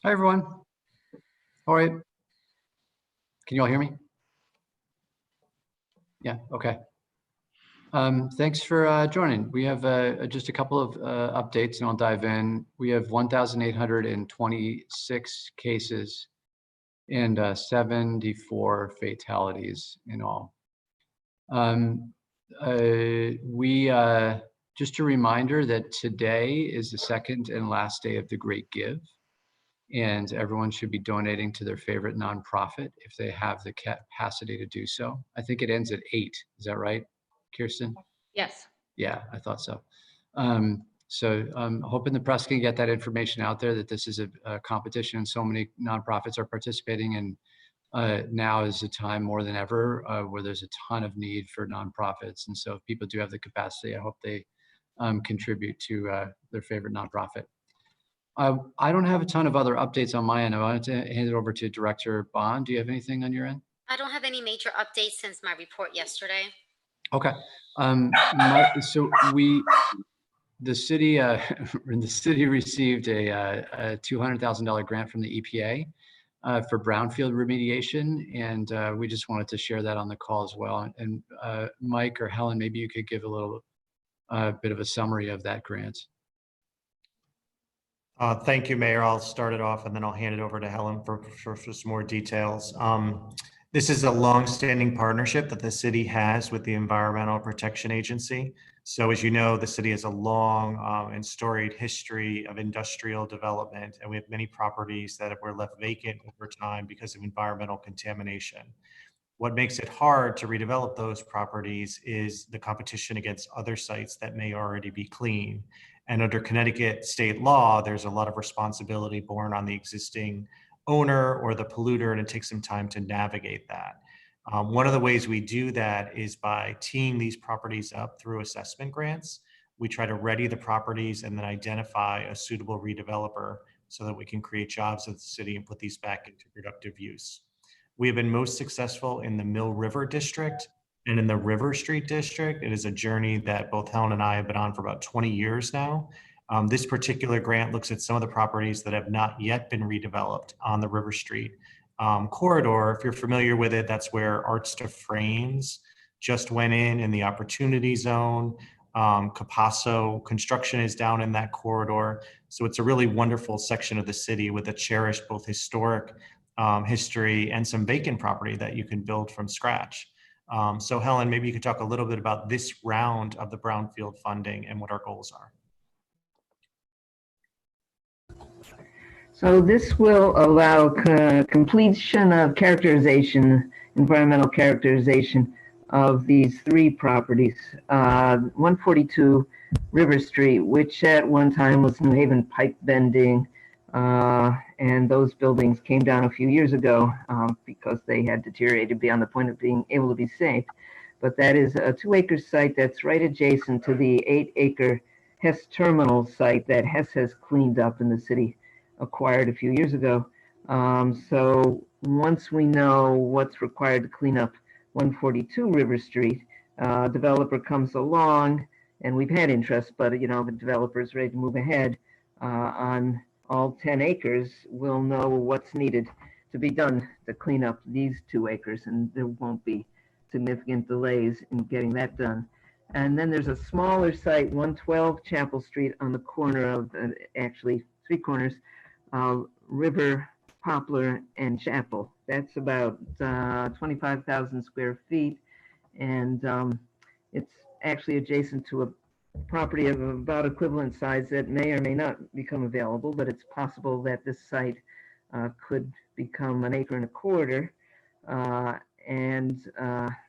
Hi, everyone. All right. Can you all hear me? Yeah, okay. Thanks for joining. We have just a couple of updates and I'll dive in. We have 1,826 cases and 74 fatalities in all. Just a reminder that today is the second and last day of the Great Give. And everyone should be donating to their favorite nonprofit if they have the capacity to do so. I think it ends at 8. Is that right, Kirsten? Yes. Yeah, I thought so. So I'm hoping the press can get that information out there, that this is a competition and so many nonprofits are participating, and now is the time more than ever where there's a ton of need for nonprofits. And so if people do have the capacity, I hope they contribute to their favorite nonprofit. I don't have a ton of other updates on my end. I wanted to hand it over to Director Bond. Do you have anything on your end? I don't have any major updates since my report yesterday. Okay. So the city received a $200,000 grant from the EPA for brownfield remediation, and we just wanted to share that on the call as well. And Mike or Helen, maybe you could give a little bit of a summary of that grant. Thank you, Mayor. I'll start it off and then I'll hand it over to Helen for some more details. This is a long-standing partnership that the city has with the Environmental Protection Agency. So as you know, the city has a long and storied history of industrial development, and we have many properties that were left vacant over time because of environmental contamination. What makes it hard to redevelop those properties is the competition against other sites that may already be clean. And under Connecticut state law, there's a lot of responsibility borne on the existing owner or the polluter, and it takes some time to navigate that. One of the ways we do that is by teeing these properties up through assessment grants. We try to ready the properties and then identify a suitable redeveloper so that we can create jobs in the city and put these back into productive use. We have been most successful in the Mill River District and in the River Street District. It is a journey that both Helen and I have been on for about 20 years now. This particular grant looks at some of the properties that have not yet been redeveloped on the River Street corridor. If you're familiar with it, that's where Arts to Frames just went in the Opportunity Zone. Capasso construction is down in that corridor. So it's a really wonderful section of the city with a cherished both historic history and some vacant property that you can build from scratch. So Helen, maybe you could talk a little bit about this round of the Brownfield funding and what our goals are. So this will allow completion of environmental characterization of these 3 properties. 142 River Street, which at one time was New Haven pipe bending, and those buildings came down a few years ago because they had deteriorated beyond the point of being able to be safe. But that is a 2-acre site that's right adjacent to the 8-acre Hess Terminal site that Hess has cleaned up and the city acquired a few years ago. So once we know what's required to clean up 142 River Street, developer comes along, and we've had interest, but the developer is ready to move ahead on all 10 acres. We'll know what's needed to be done to clean up these 2 acres, and there won't be significant delays in getting that done. And then there's a smaller site, 112 Chapel Street, on the corner of, actually 3 corners, River, Poplar, and Chapel. That's about 25,000 square feet, and it's actually adjacent to a property of about equivalent size that may or may not become available, but it's possible that this site could become 1.25 acres, and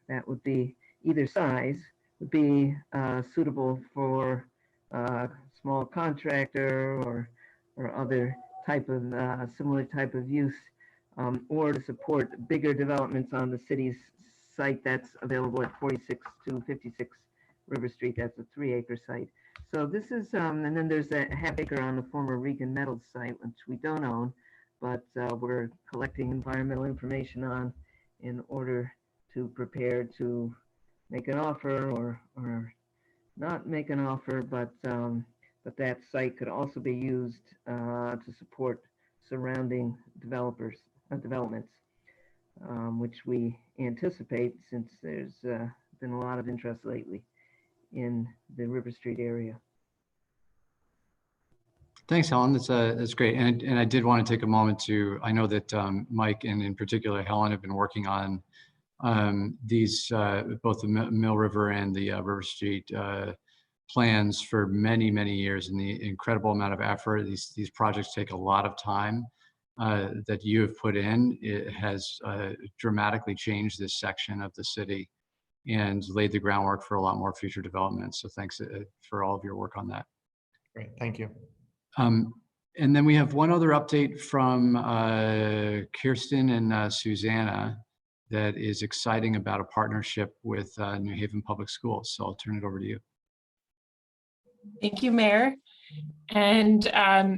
that would be either size would be suitable for a small contractor or other type of similar type of use, or to support bigger developments on the city's site that's available at 46 to 56 River Street. That's a 3-acre site. So this is, and then there's a 1/2 acre on the former Regan Metals site, which we don't own, but we're collecting environmental information on in order to prepare to make an offer or not make an offer, but that site could also be used to support surrounding developments, which we anticipate since there's been a lot of interest lately in the River Street area. Thanks, Helen. That's great. And I did want to take a moment to, I know that Mike and in particular Helen have been working on these, both the Mill River and the River Street plans for many, many years, and the incredible amount of effort. These projects take a lot of time that you have put in. It has dramatically changed this section of the city and laid the groundwork for a lot more future development. So thanks for all of your work on that. Great, thank you. And then we have one other update from Kirsten and Susanna that is exciting about a partnership with New Haven Public Schools. So I'll turn it over to you. Thank you, Mayor. And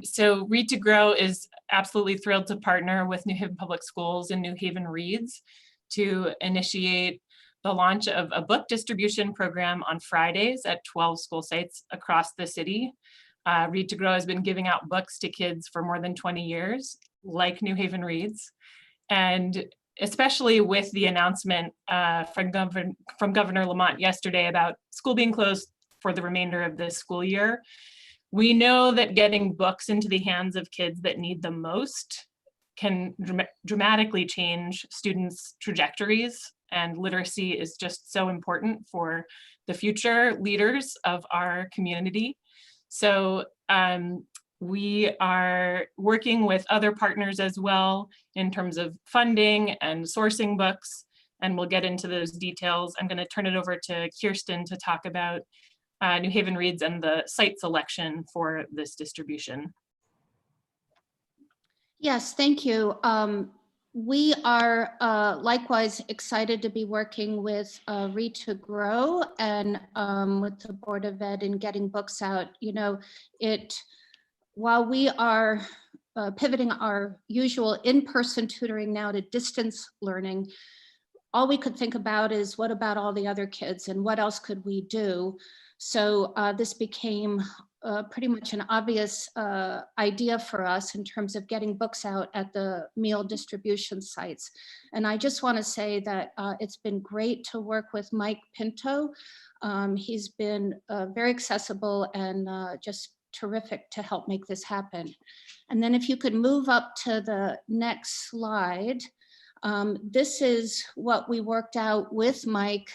so Read to Grow is absolutely thrilled to partner with New Haven Public Schools and New Haven Reads to initiate the launch of a book distribution program on Fridays at 12 school sites across the city. Read to Grow has been giving out books to kids for more than 20 years, like New Haven Reads. And especially with the announcement from Governor Lamont yesterday about school being closed for the remainder of this school year, we know that getting books into the hands of kids that need them most can dramatically change students' trajectories, and literacy is just so important for the future leaders of our community. So we are working with other partners as well in terms of funding and sourcing books, and we'll get into those details. I'm going to turn it over to Kirsten to talk about New Haven Reads and the site selection for this distribution. Yes, thank you. We are likewise excited to be working with Read to Grow and with the Board of Ed in getting books out. You know, while we are pivoting our usual in-person tutoring now to distance learning, all we could think about is what about all the other kids and what else could we do? So this became pretty much an obvious idea for us in terms of getting books out at the meal distribution sites. And I just want to say that it's been great to work with Mike Pinto. He's been very accessible and just terrific to help make this happen. And then if you could move up to the next slide. This is what we worked out with Mike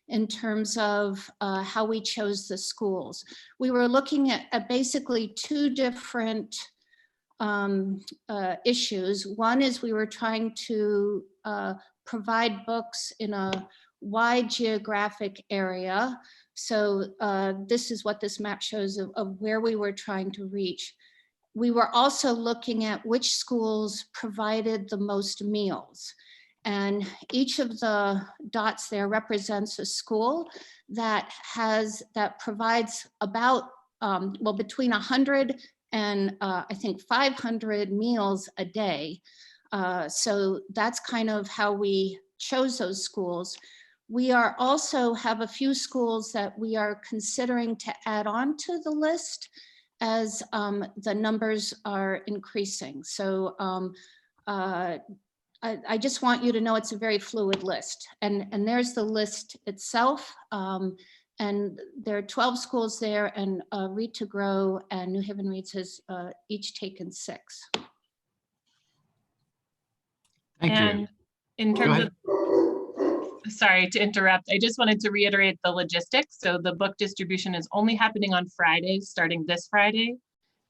in terms of how we chose the schools. We were looking at basically two different issues. One is we were trying to provide books in a wide geographic area. So this is what this map shows of where we were trying to reach. We were also looking at which schools provided the most meals. And each of the dots there represents a school that provides about, well, between 100 and I think 500 meals a day. So that's kind of how we chose those schools. We are also have a few schools that we are considering to add on to the list as the numbers are increasing. So I just want you to know it's a very fluid list. And there's the list itself. And there are 12 schools there, and Read to Grow and New Haven Reads has each taken 6. Thank and you. in terms of, sorry to interrupt, I just wanted to reiterate the logistics. So the book distribution is only happening on Fridays, starting this Friday.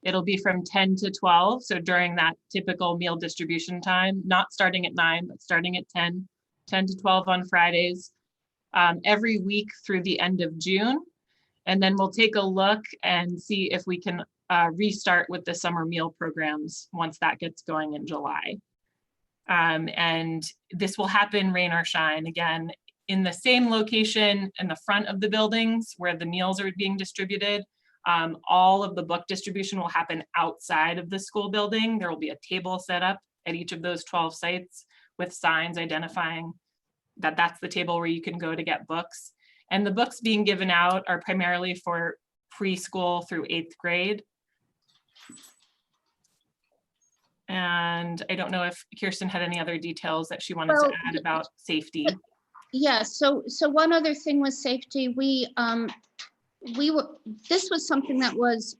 It'll be from 10 to 12. So during that typical meal distribution time, not starting at 9, but starting at 10 to 12 on Fridays, every week through the end of June. And then we'll take a look and see if we can restart with the summer meal programs once that gets going in July. And this will happen rain or shine, again, in the same location in the front of the buildings where the meals are being distributed. All of the book distribution will happen outside of the school building. There will be a table set up at each of those 12 sites with signs identifying that that's the table where you can go to get books. And the books being given out are primarily for preschool through 8th grade. And I don't know if Kirsten had any other details that she wanted to Well, add about safety. Yeah, so one other thing with safety, this was something that was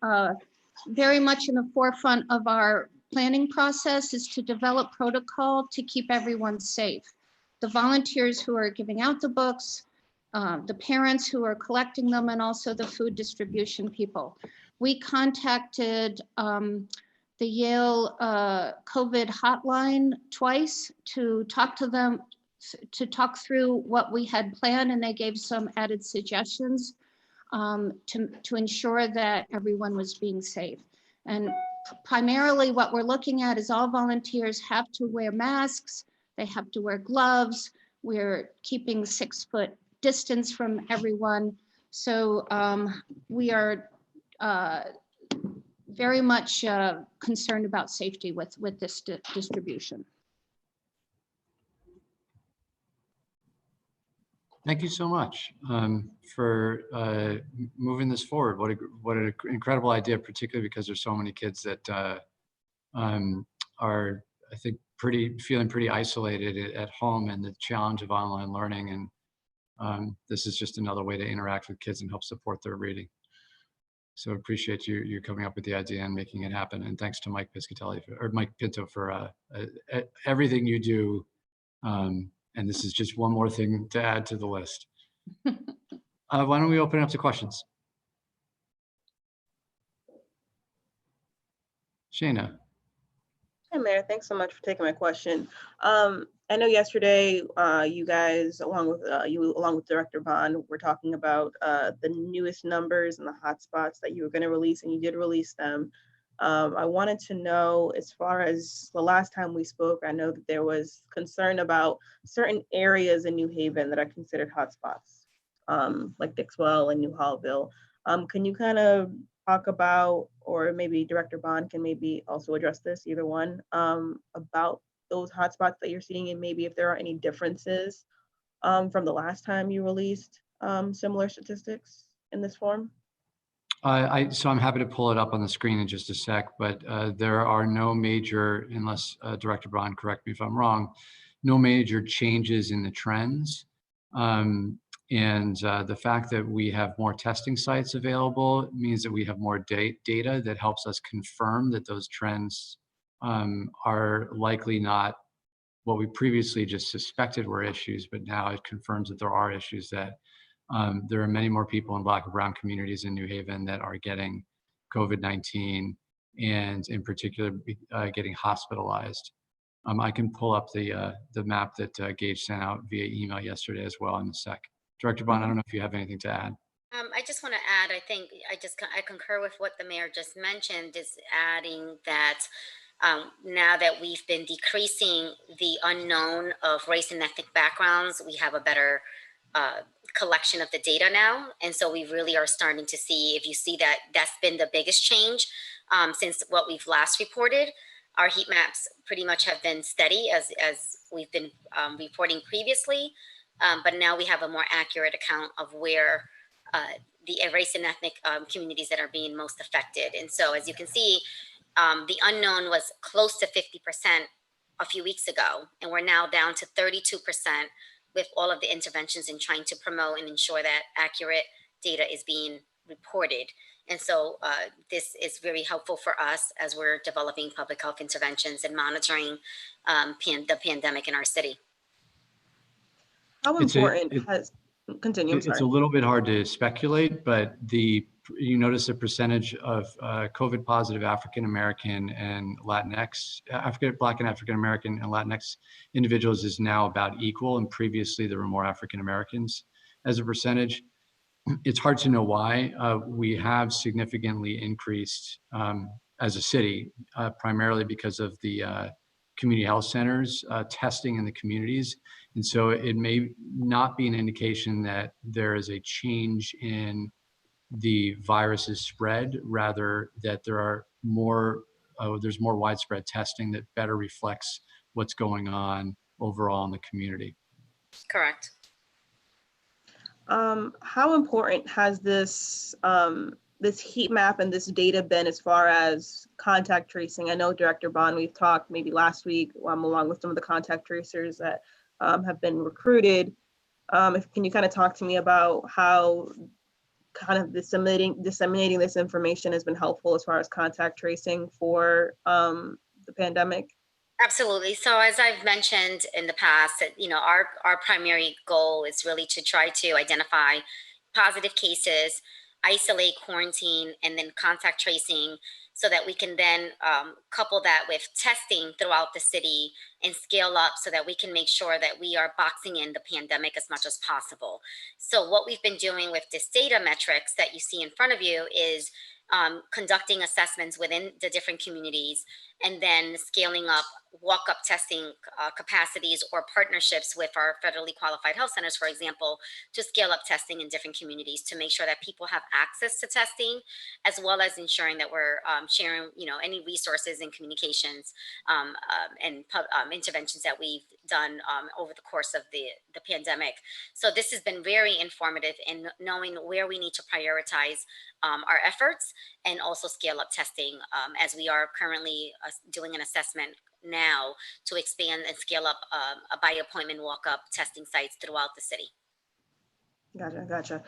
very much in the forefront of our planning process, is to develop protocol to keep everyone safe. The volunteers who are giving out the books, the parents who are collecting them, and also the food distribution people. We contacted the Yale COVID hotline twice to talk to them, to talk through what we had planned, and they gave some added suggestions to ensure that everyone was being safe. And primarily what we're looking at is all volunteers have to wear masks, they have to wear gloves, we're keeping 6-foot distance from everyone. So we are very much concerned about safety with this distribution. Thank you so much for moving this forward. What an incredible idea, particularly because there's so many kids that are, I think, feeling pretty isolated at home, and the challenge of online learning. And this is just another way to interact with kids and help support their reading. So appreciate you coming up with the idea and making it happen. And thanks to Mike Pinto for everything you do. And this is just one more thing to add to the list. Why don't we open it up to questions? Shayna. Hi, Mayor. Thanks so much for taking my question. I know yesterday you guys, along with Director Bond, were talking about the newest numbers and the hotspots that you were going to release, and you did release them. I wanted to know, as far as the last time we spoke, I know that there was concern about certain areas in New Haven that are considered hotspots, like Dixwell and New Hallville. Can you kind of talk about, or maybe Director Bond can maybe also address this, either one, about those hotspots that you're seeing, and maybe if there are any differences from the last time you released similar statistics in this form? So I'm happy to pull it up on the screen in just a sec, but there are no major, unless Director Bond, correct me if I'm wrong, no major changes in the trends. The fact that we have more testing sites available means that we have more data that helps us confirm that those trends are likely not what we previously just suspected were issues, but now it confirms that there are issues, that there are many more people in Black and Brown communities in New Haven that are getting COVID-19, and in particular getting hospitalized. I can pull up the map that Gage sent out via email yesterday as well in a sec. Director Bond, I don't know if you have anything to add. I just want to add, I think I concur with what the mayor just mentioned, is adding that now that we've been decreasing the unknown of race and ethnic backgrounds, we have a better collection of the data now. And so we really are starting to see, if you see that, that's been the biggest change since what we've last reported. Our heat maps pretty much have been steady as we've been reporting previously, but now we have a more accurate account of where the race and ethnic communities that are being most affected. And so as you can see, the unknown was close to 50% a few weeks ago, and we're now down to 32% with all of the interventions in trying to promote and ensure that accurate data is being reported. And so this is very helpful for us as we're developing public health interventions and monitoring the pandemic in our city. How important continue, I'm sorry. It's a little bit hard to speculate, but you notice the percentage of COVID positive African American and Latinx, Black and African American and Latinx individuals is now about equal, and previously there were more African Americans as a percentage. It's hard to know why. We have significantly increased as a city, primarily because of the community health centers testing in the communities. And so it may not be an indication that there is a change in the virus's spread, rather that there's more widespread testing that better reflects what's going on overall in the community. Correct. How important has this this heat map and this data been as far as contact tracing? I know Director Bond, we've talked maybe last week along with some of the contact tracers that have been recruited. Can you kind of talk to me about how kind of disseminating this information has been helpful as far as contact tracing for the pandemic? Absolutely. So as I've mentioned in the past, that, you know, our primary goal is really to try to identify positive cases, isolate, quarantine, and then contact tracing, so that we can then couple that with testing throughout the city and scale up so that we can make sure that we are boxing in the pandemic as much as possible. So what we've been doing with this data metrics that you see in front of you is conducting assessments within the different communities, and then scaling up walk-up testing capacities or partnerships with our federally qualified health centers, for example, to scale up testing in different communities to make sure that people have access to testing, as well as ensuring that we're sharing, you know, any resources and communications and interventions that we've done over the course of the pandemic. So this has been very informative in knowing where we need to prioritize our efforts and also scale up testing, as we are currently doing an assessment now to expand and scale up by appointment walk-up testing sites throughout the city. Gotcha.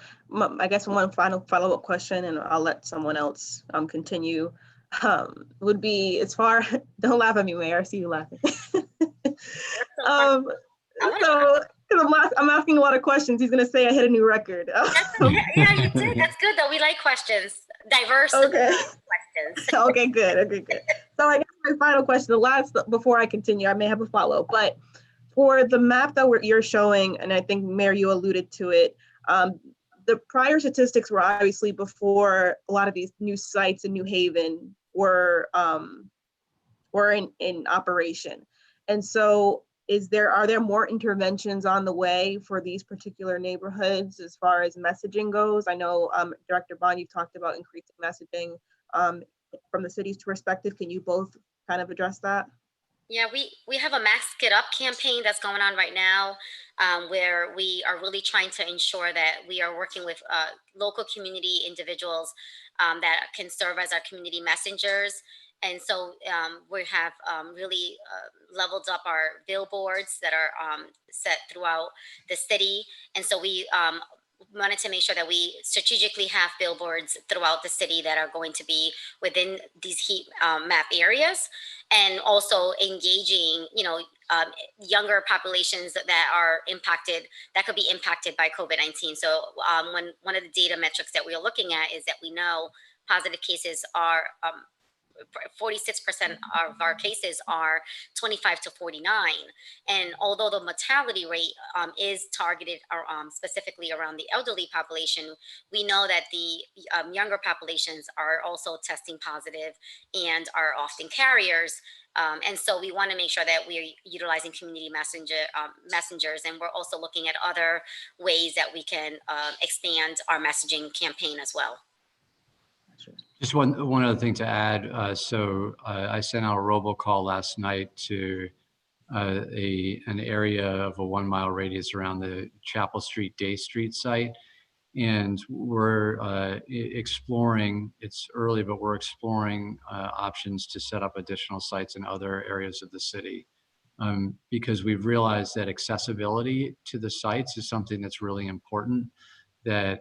I guess one final follow-up question, and I'll let someone else continue, would be as far, don't laugh at me, Mayor, I see you laughing. So I'm asking a lot of questions. He's gonna say I hit a new record. Yeah, you did. That's good though. We like questions, diverse questions. Okay, good. So I guess my final question, before I continue, I may have a follow-up, but for the map that you're showing, and I think Mayor, you alluded to it, the prior statistics were obviously before a lot of these new sites in New Haven were in operation. And so are there more interventions on the way for these particular neighborhoods as far as messaging goes? I know Director Bond, you've talked about increasing messaging from the city's perspective. Can you both kind of address that? Yeah, we have a Mask It Up campaign that's going on right now, where we are really trying to ensure that we are working with local community individuals that can serve as our community messengers. And so we have really leveled up our billboards that are set throughout the city. And so we wanted to make sure that we strategically have billboards throughout the city that are going to be within these heat map areas, and also engaging, you know, younger populations that are impacted, that could be impacted by COVID-19. So one of the data metrics that we are looking at is that we know positive cases are 46% of our cases are 25 to 49. And although the mortality rate is targeted specifically around the elderly population, we know that the younger populations are also testing positive and are often carriers. And so we want to make sure that we are utilizing community messengers, and we're also looking at other ways that we can expand our messaging campaign as well. Just one other thing to add. I sent out a robocall last night to an area of a 1 mile radius around the Chapel Street, Day Street site. And we're exploring, it's early, but we're exploring options to set up additional sites in other areas of the city. Because we've realized that accessibility to the sites is something that's really important. That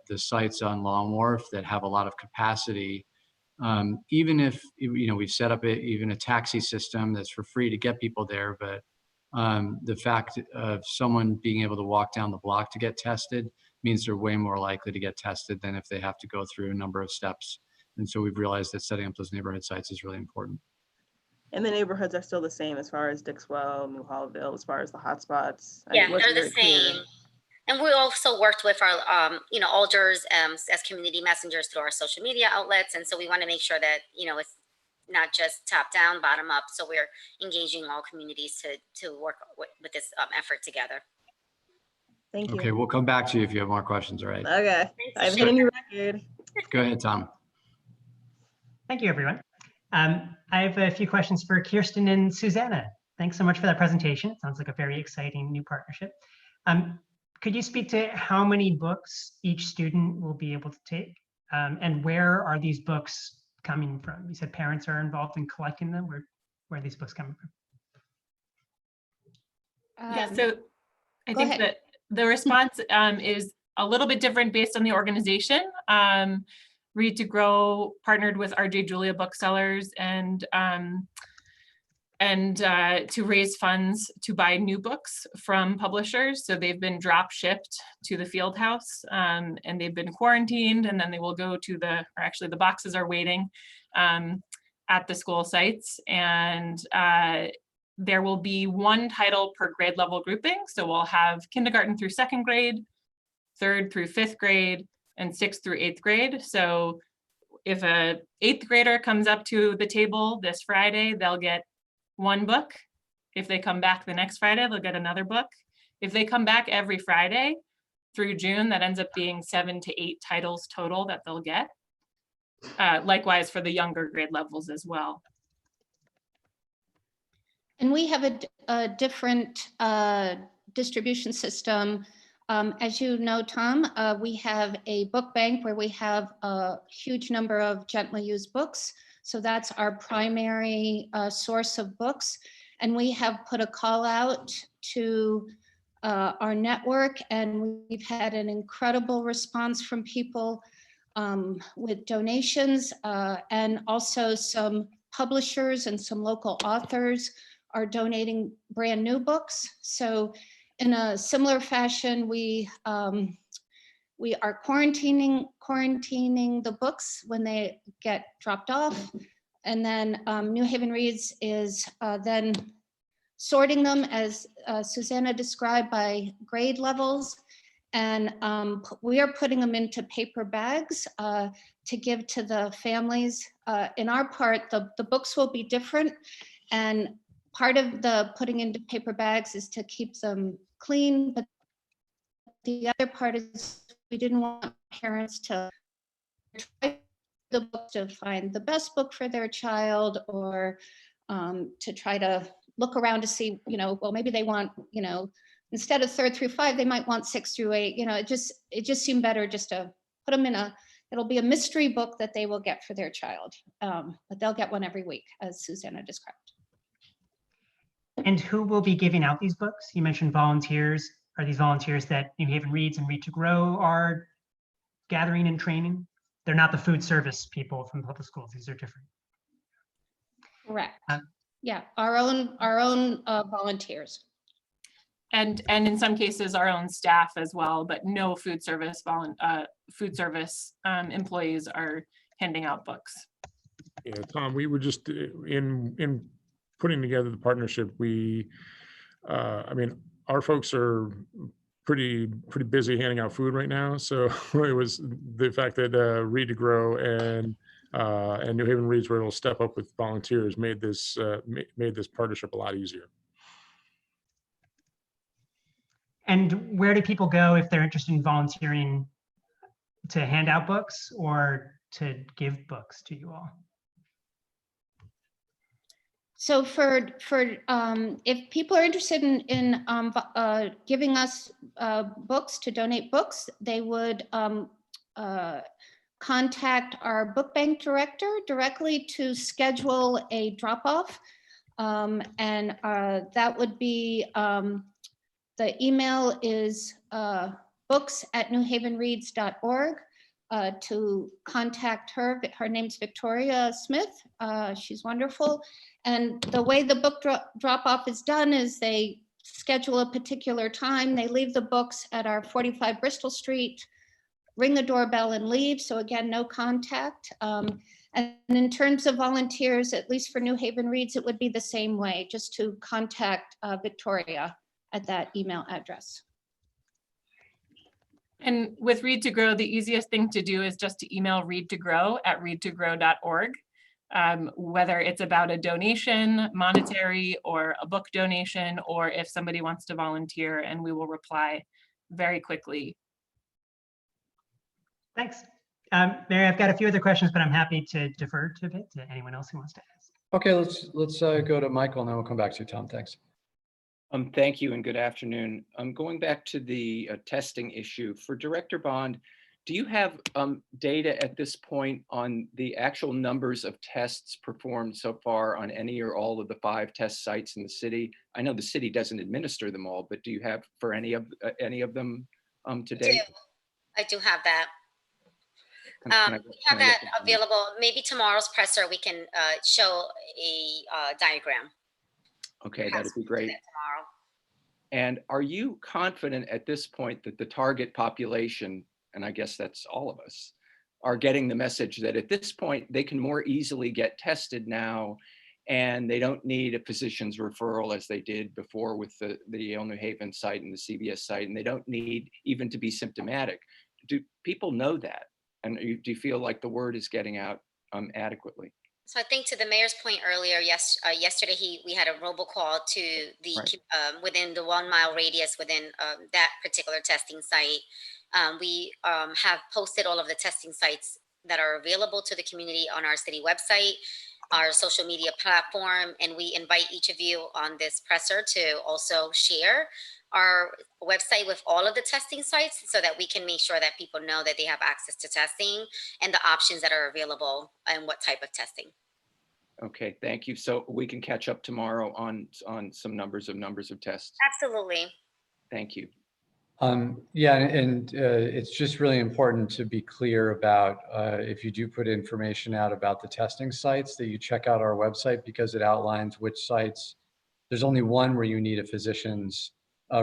the sites on Long Wharf that have a lot of capacity, even if, you know, we've set up even a taxi system that's for free to get people there, but the fact of someone being able to walk down the block to get tested means they're way more likely to get tested than if they have to go through a number of steps. And so we've realized that setting up those neighborhood sites is really important. And the neighborhoods are still the same as far as Dixwell, New Hallville, as far as the hotspots? Yeah, they're the same. And we also worked with our, you know, alders as community messengers through our social media outlets. And so we want to make sure that, you know, it's not just top down, bottom up. So we're engaging all communities to work with this effort together. Thank you. Okay, we'll come back to you if you have more questions, all right? Okay, I've hit a new record. Go ahead, Tom. Thank you, everyone. I have a few questions for Kirsten and Susanna. Thanks so much for that presentation. It sounds like a very exciting new partnership. Could you speak to how many books each student will be able to take? And where are these books coming from? You said parents are involved in collecting them. Where are these books coming from? Yeah, so I go think ahead. that the response is a little bit different based on the organization. Read to Grow partnered with RJ Julia Booksellers and to raise funds to buy new books from publishers. So they've been drop shipped to the field house and they've been quarantined, and then they will go to the boxes are waiting at the school sites. And there will be one title per grade level grouping. So we'll have kindergarten through second grade, third through fifth grade, and sixth through eighth grade. So if a eighth grader comes up to the table this Friday, they'll get one book. If they come back the next Friday, they'll get another book. If they come back every Friday through June, that ends up being 7 to 8 titles total that they'll get. Likewise for the younger grade levels as well. And we have a different distribution system. As you know, Tom, we have a book bank where we have a huge number of gently used books. So that's our primary source of books. And we have put a call out to our network, and we've had an incredible response from people with donations, and also some publishers and some local authors are donating brand new books. So in a similar fashion, we are quarantining the books when they get dropped off. And then New Haven Reads is then sorting them, as Susanna described, by grade levels. And we are putting them into paper bags to give to the families. In our part, the books will be different. And part of the putting into paper bags is to keep them clean, but the other part is we didn't want parents to try the book to find the best book for their child, or to try to look around to see, well, maybe they want, instead of 3rd through 5, they might want 6 through 8. It just seemed better just to put them in it'll be a mystery book that they will get for their child, but they'll get one every week, as Susanna described. And who will be giving out these books? You mentioned volunteers. Are these volunteers that New Haven Reads and Read to Grow are gathering and training? They're not the food service people from public schools. These are different. Correct. Yeah, our own volunteers. And in some cases, our own staff as well, but no food service employees are handing out books. Yeah, Tom, we were just in putting together the partnership. I mean, our folks are pretty busy handing out food right now. So it was the fact that Read to Grow and New Haven Reads were able to step up with volunteers made this partnership a lot easier. And where do people go if they're interested in volunteering to hand out books or to give books to you all? So for if people are interested in giving us books, to donate books, they would contact our book bank director directly to schedule a drop-off. And that would be, the email is books@newhavenreads.org. To contact her. Her name's Victoria Smith. She's wonderful. And the way the book drop-off is done is they schedule a particular time. They leave the books at our 45 Bristol Street, ring the doorbell and leave. So again, no contact. And in terms of volunteers, at least for New Haven Reads, it would be the same way, just to contact Victoria at that email address. And with Read to Grow, the easiest thing to do is just to email readtogrow@readtogrow.org. Whether it's about a donation, monetary, or a book donation, or if somebody wants to volunteer, and we will reply very quickly. Thanks. Mary, I've got a few other questions, but I'm happy to defer to anyone else who wants to ask. Okay, let's go to Michael, and then we'll come back to you, Tom. Thanks. Thank you and good afternoon. Going back to the testing issue for Director Bond, Do you have data at this point on the actual numbers of tests performed so far on any or all of the 5 test sites in the city? I know the city doesn't administer them all, but do you have for any of them to date? I do have that. We have that available. Maybe tomorrow's presser we can show a diagram. Okay, that'd be great. Tomorrow. And are you confident at this point that the target population, and I guess that's all of us, are getting the message that at this point they can more easily get tested now and they don't need a physician's referral as they did before with the Yale New Haven site and the CVS site, and they don't need even to be symptomatic? Do people know that? And do you feel like the word is getting out adequately? So I think to the mayor's point earlier, yesterday we had a robocall to the within the 1 mile radius within that particular testing site. We have posted all of the testing sites that are available to the community on our city website, our social media platform, and we invite each of you on this presser to also share our website with all of the testing sites so that we can make sure that people know that they have access to testing and the options that are available and what type of testing. Okay, thank you. So we can catch up tomorrow on some numbers of tests. Absolutely. Thank you. Yeah, and it's just really important to be clear about if you do put information out about the testing sites, that you check out our website, because it outlines which sites. There's only one where you need a physician's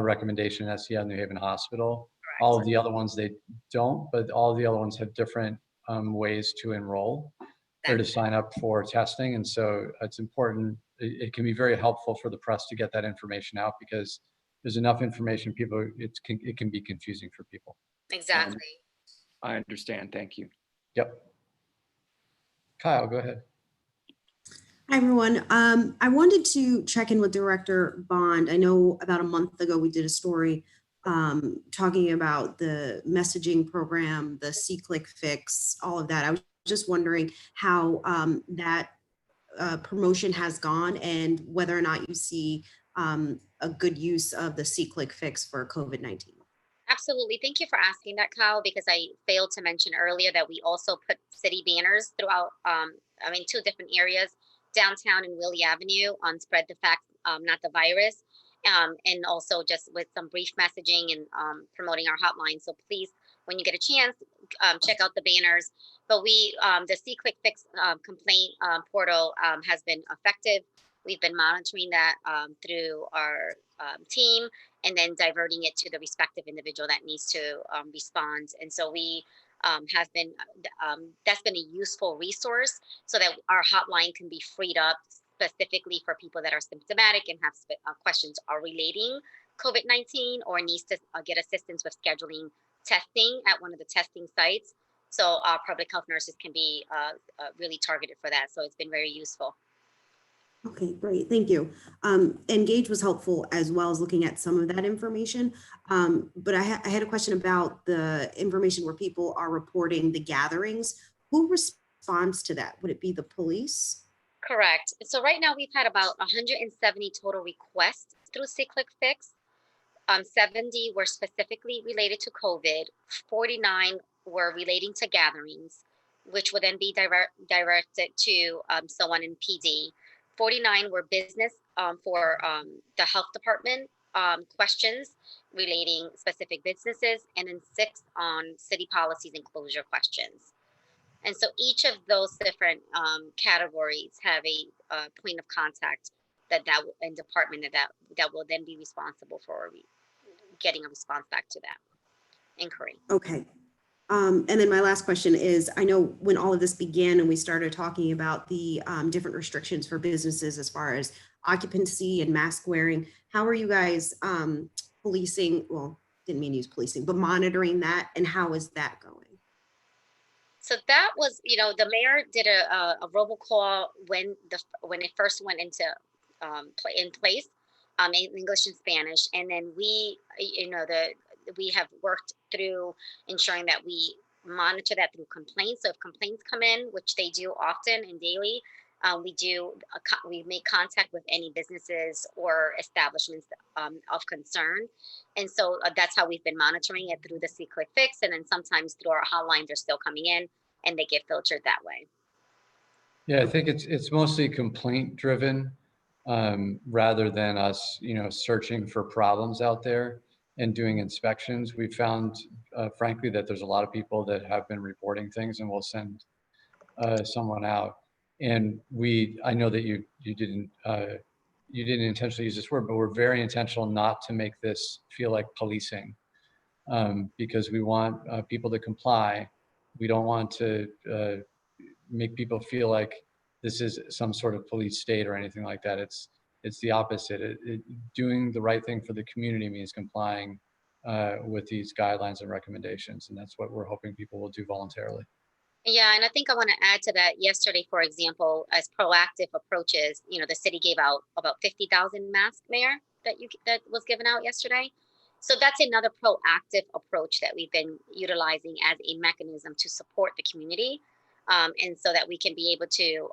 recommendation, that's Yale New Haven Hospital. Correct. All of the other ones, they don't, but all of the other ones have different ways to enroll or to sign up for testing. And so it's important. It can be very helpful for the press to get that information out, because there's enough information, it can be confusing for people. Exactly. I understand. Thank you. Yep. Kyle, go ahead. Hi, everyone. I wanted to check in with Director Bond. I know about a month ago we did a story talking about the messaging program, the SeeClickFix, all of that. I was just wondering how that promotion has gone and whether or not you see a good use of the SeeClickFix for COVID-19. Absolutely. Thank you for asking that, Kyle, because I failed to mention earlier that we also put city banners throughout, 2 different areas, downtown and Willie Avenue, on spread the fact, not the virus, and also just with some brief messaging and promoting our hotline. So please, when you get a chance, check out the banners. But the SeeClickFix complaint portal has been effective. We've been monitoring that through our team, and then diverting it to the respective individual that needs to respond. And so we have been, that's been a useful resource so that our hotline can be freed up specifically for people that are symptomatic and have questions are relating COVID-19 or needs to get assistance with scheduling testing at one of the testing sites. So our public health nurses can be really targeted for that. So it's been very useful. Okay, great. Thank you. Engage was helpful as well as looking at some of that information. But I had a question about the information where people are reporting the gatherings. Who responds to that? Would it be the police? Correct. So right now we've had about 170 total requests through SeeClickFix. 70 were specifically related to COVID. 49 were relating to gatherings, which would then be directed to someone in PD. 49 were business for the health department questions relating specific businesses, and then 6 on city policies and closure questions. And so each of those different categories have a point of contact and department that will then be responsible for getting a response back to that inquiry. Okay. And then my last question is, I know when all of this began and we started talking about the different restrictions for businesses as far as occupancy and mask wearing, how are you guys policing, well, didn't mean to use policing, but monitoring that, and how is that going? So that was, the mayor did a robocall when it first went into in place in English and Spanish. And then we have worked through ensuring that we monitor that through complaints. So if complaints come in, which they do often and daily, we make contact with any businesses or establishments of concern. And so that's how we've been monitoring it through the SeeClickFix. And then sometimes through our hotline, they're still coming in and they get filtered that way. Yeah, I think it's mostly complaint driven rather than us, searching for problems out there and doing inspections. We found, frankly, that there's a lot of people that have been reporting things, and we'll send someone out. And I know that you didn't intentionally use this word, but we're very intentional not to make this feel like policing, because we want people to comply. We don't want to make people feel like this is some sort of police state or anything like that. It's the opposite. Doing the right thing for the community means complying with these guidelines and recommendations, and that's what we're hoping people will do voluntarily. Yeah, and I think I want to add to that. Yesterday, for example, as proactive approaches, the city gave out about 50,000 masks, Mayor, that was given out yesterday. So that's another proactive approach that we've been utilizing as a mechanism to support the community, and so that we can be able to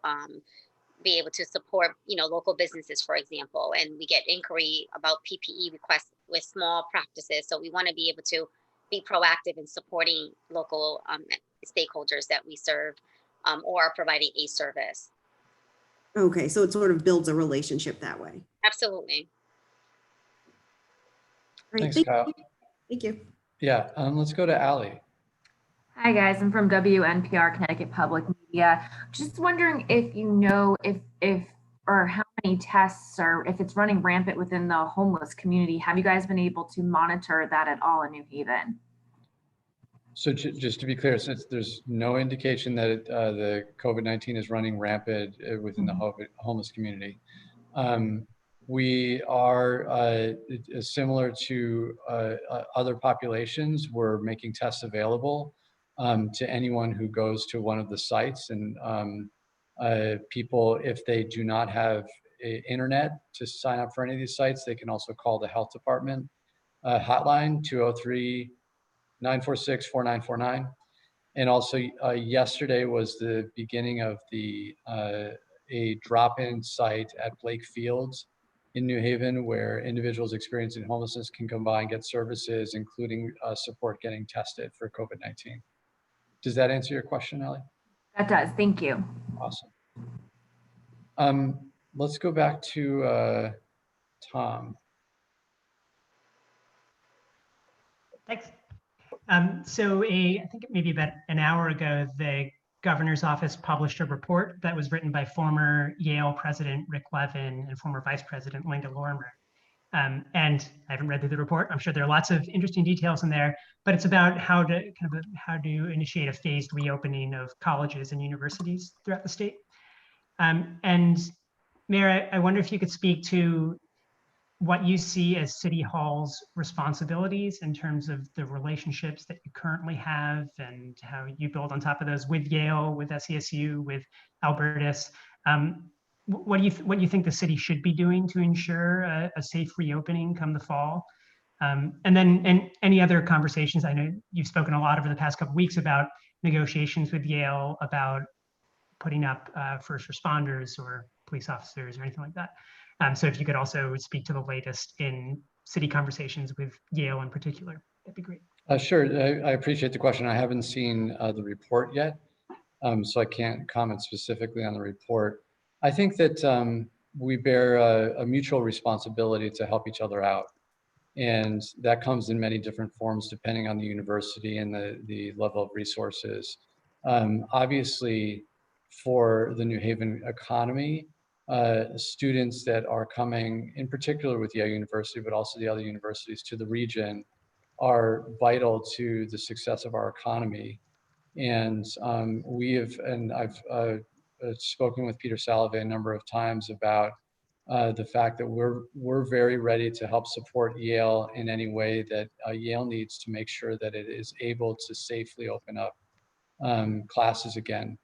support, local businesses, for example. And we get inquiry about PPE requests with small practices. So we want to be able to be proactive in supporting local stakeholders that we serve, or are providing a service. Okay, so it sort of builds a relationship that way. Absolutely. Great. Thanks, Kyle. Thank you. Yeah, let's go to Allie. Hi guys, I'm from WNPR Connecticut Public Media. Just wondering if you know if or how many tests, or if it's running rampant within the homeless community. Have you guys been able to monitor that at all in New Haven? So just to be clear, since there's no indication that the COVID-19 is running rampant within the homeless community, we are similar to other populations. We're making tests available to anyone who goes to one of the sites, and people, if they do not have internet to sign up for any of these sites, they can also call the health department hotline, 203-946-4949. And also yesterday was the beginning of a drop-in site at Blake Fields in New Haven, where individuals experiencing homelessness can come by and get services, including support getting tested for COVID-19. Does that answer your question, Ellie? That does, thank you. Awesome. Let's go back to Tom. Thanks. So I think maybe about an hour ago, the governor's office published a report that was written by former Yale president Rick Levin and former vice president Linda Lorimer. And I haven't read through the report. I'm sure there are lots of interesting details in there, but it's about how to initiate a phased reopening of colleges and universities throughout the state. And Mayor, I wonder if you could speak to what you see as City Hall's responsibilities in terms of the relationships that you currently have, and how you build on top of those with Yale, with SESU, with Albertus. What do you think the city should be doing to ensure a safe reopening come the fall? And then any other conversations? I know you've spoken a lot over the past couple of weeks about negotiations with Yale about putting up first responders or police officers or anything like that. So if you could also speak to the latest in city conversations with Yale in particular, that'd be great. Sure, I appreciate the question. I haven't seen the report yet, so I can't comment specifically on the report. I think that we bear a mutual responsibility to help each other out. And that comes in many different forms depending on the university and the level of resources. Obviously, for the New Haven economy, students that are coming, in particular with Yale University, but also the other universities to the region, are vital to the success of our economy. And I've spoken with Peter Salovey a number of times about the fact that we're very ready to help support Yale in any way that Yale needs to make sure that it is able to safely open up classes again.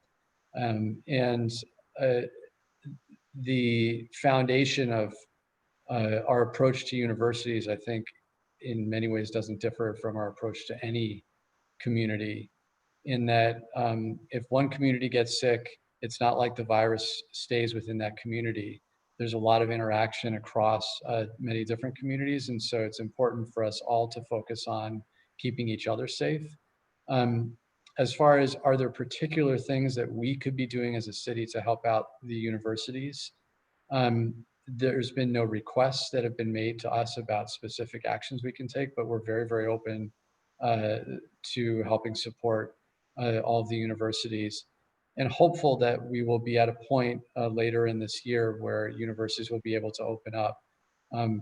The foundation of our approach to universities, I think, in many ways doesn't differ from our approach to any community, in that if one community gets sick, it's not like the virus stays within that community. there's a lot of interaction across many different communities. And so it's important for us all to focus on keeping each other safe. As far as, are there particular things that we could be doing as a city to help out the universities? There's been no requests that have been made to us about specific actions we can take, but we're very, very open to helping support all of the universities, and hopeful that we will be at a point later in this year where universities will be able to open up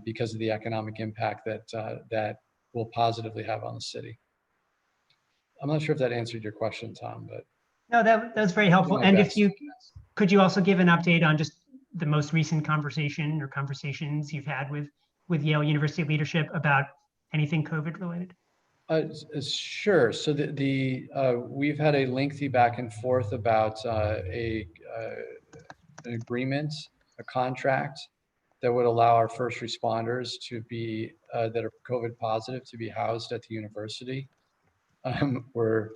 because of the economic impact that that will positively have on the city. I'm not sure if that answered your question, Tom, but. No, that was very helpful. And if you, could you also give an update on just the most recent conversation or conversations you've had with Yale University leadership about anything COVID related? Sure. So we've had a lengthy back and forth about an agreement, a contract that would allow our first responders to be that are COVID positive to be housed at the university. We're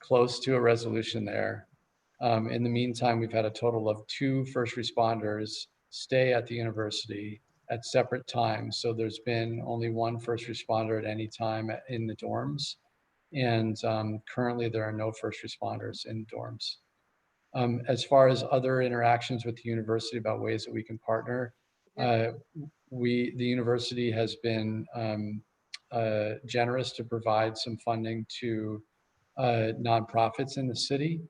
close to a resolution there. In the meantime, we've had a total of 2 first responders stay at the university at separate times. So there's been only 1 first responder at any time in the dorms. And currently there are no first responders in dorms. As far as other interactions with the university about ways that we can partner, the university has been generous to provide some funding to nonprofits in the city,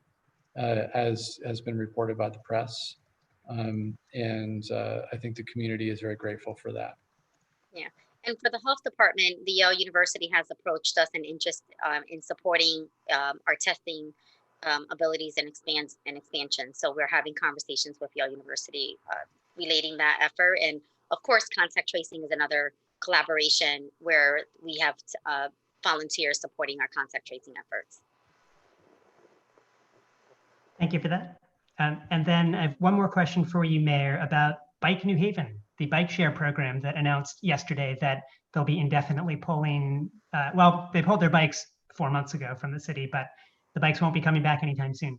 as has been reported by the press. I think the community is very grateful for that. Yeah, and for the health department, the Yale University has approached us in interest in supporting our testing abilities and expansion. So we're having conversations with Yale University relating that effort. And of course, contact tracing is another collaboration where we have volunteers supporting our contact tracing efforts. Thank you for that. And then I have one more question for you, Mayor, about Bike New Haven, the bike share program that announced yesterday that they'll be indefinitely pulling, well, they pulled their bikes 4 months ago from the city, but the bikes won't be coming back anytime soon.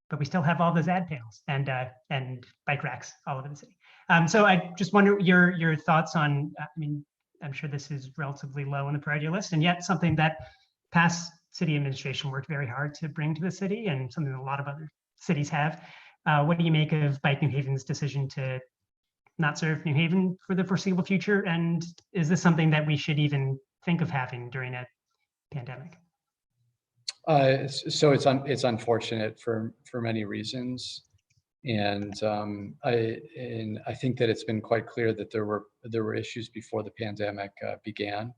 But we still have all those ad panels and bike racks all over the city. So I just wonder your thoughts on, I mean, I'm sure this is relatively low on the priority list, and yet something that past city administration worked very hard to bring to the city, and something that a lot of other cities have. What do you make of Bike New Haven's decision to not serve New Haven for the foreseeable future? And is this something that we should even think of having during a pandemic? So it's unfortunate for many reasons. And I think that it's been quite clear that there were issues before the pandemic began.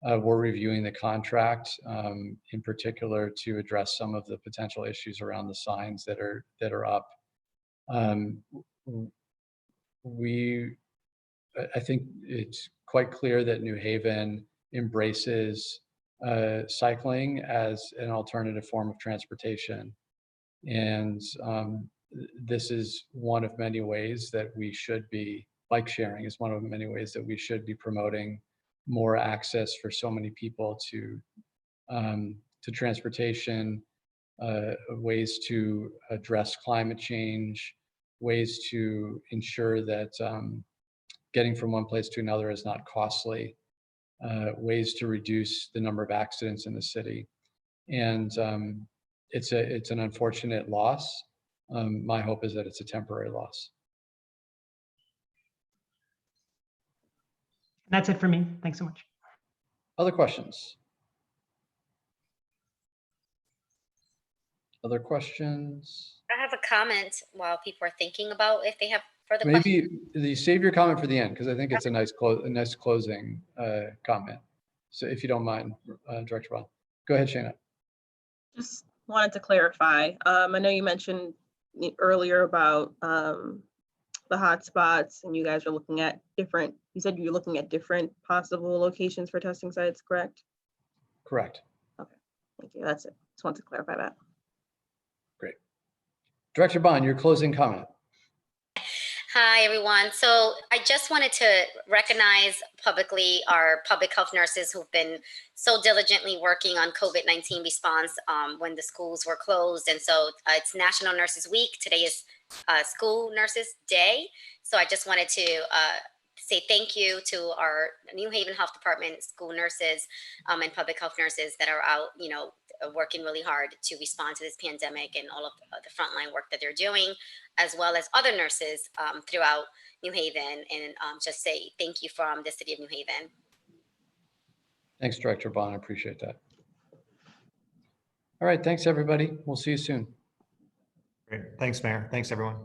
We're reviewing the contract in particular to address some of the potential issues around the signs that are up. I think it's quite clear that New Haven embraces cycling as an alternative form of transportation. And this is one of many ways that we should be, bike sharing is one of many ways that we should be promoting more access for so many people to transportation, ways to address climate change, ways to ensure that getting from one place to another is not costly, ways to reduce the number of accidents in the city. And it's an unfortunate loss. My hope is that it's a temporary loss. That's it for me. Thanks so much. Other questions? Other questions? I have a comment while people are thinking about if they have further Maybe questions. save your comment for the end, because I think it's a nice closing comment. So if you don't mind, Director Bond. Go ahead, Shana. Just wanted to clarify. I know you mentioned earlier about the hotspots, and you guys are looking at different, you said you're looking at different possible locations for testing sites, correct? Correct. Okay, thank you. That's it. Just wanted to clarify that. Great. Director Bond, your closing comment. Hi, everyone. So I just wanted to recognize publicly our public health nurses who've been so diligently working on COVID-19 response when the schools were closed. And so it's National Nurses Week. Today is School Nurses Day. So I just wanted to say thank you to our New Haven Health Department school nurses and public health nurses that are out, working really hard to respond to this pandemic and all of the frontline work that they're doing, as well as other nurses throughout New Haven, and just say thank you from the city of New Haven. Thanks, Director Bond. I appreciate that. All right, thanks everybody. We'll see you soon. Great. Thanks, Mayor. Thanks, everyone.